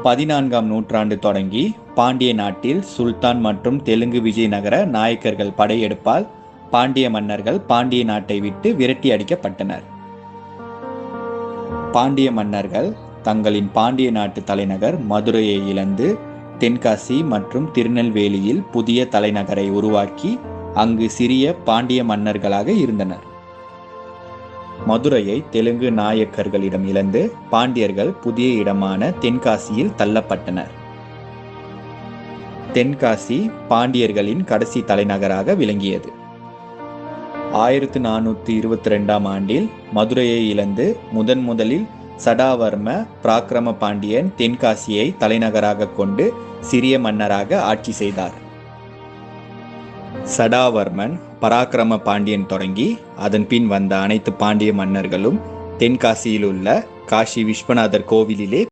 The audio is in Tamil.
14ஆம் நூற்றாண்டு தொடங்கி பாண்டிய நாட்டில் சுல்தான் மற்றும் தெலுங்கு விஜயநகர நாயக்கர்கள் படையெடுப்பால் பாண்டிய மன்னர்கள் பாண்டிய நாட்டை விட்டு விரட்டி அடிக்கப்பட்டனர். பாண்டிய மன்னர்கள் தங்களின் பாண்டிய நாட்டு தலைநகர் மதுரையை இழந்து தென்காசி மற்றும் திருநெல்வேலியில் புதிய தலைநகரை உருவாக்கி அங்கு சிறிய பாண்டிய மன்னர்களாக இருந்தனர். மதுரையை தெலுங்கு நாயக்கர்களிடம் இழந்து பாண்டியர்கள் புதிய இடமான தென்காசியில் தள்ளப்பட்டனர். தென்காசி பாண்டியர்களின் கடைசி தலைநகராக விளங்கியது. 1422ஆம் ஆண்டில் மதுரையை இழந்து முதலில் சடாவர்ம பராக்கிரம பாண்டியன் தென்காசியை தலைநகராக கொண்டு சிறிய மன்னராக ஆட்சி செய்தார். சடாவர்மன் பராக்கிரம பாண்டியன் தொடங்கி அதன் பின் வந்த அனைத்து பாண்டிய மன்னர்களும் தென்காசியில் உள்ள காசி விஸ்வநாதர் கோவிலிலே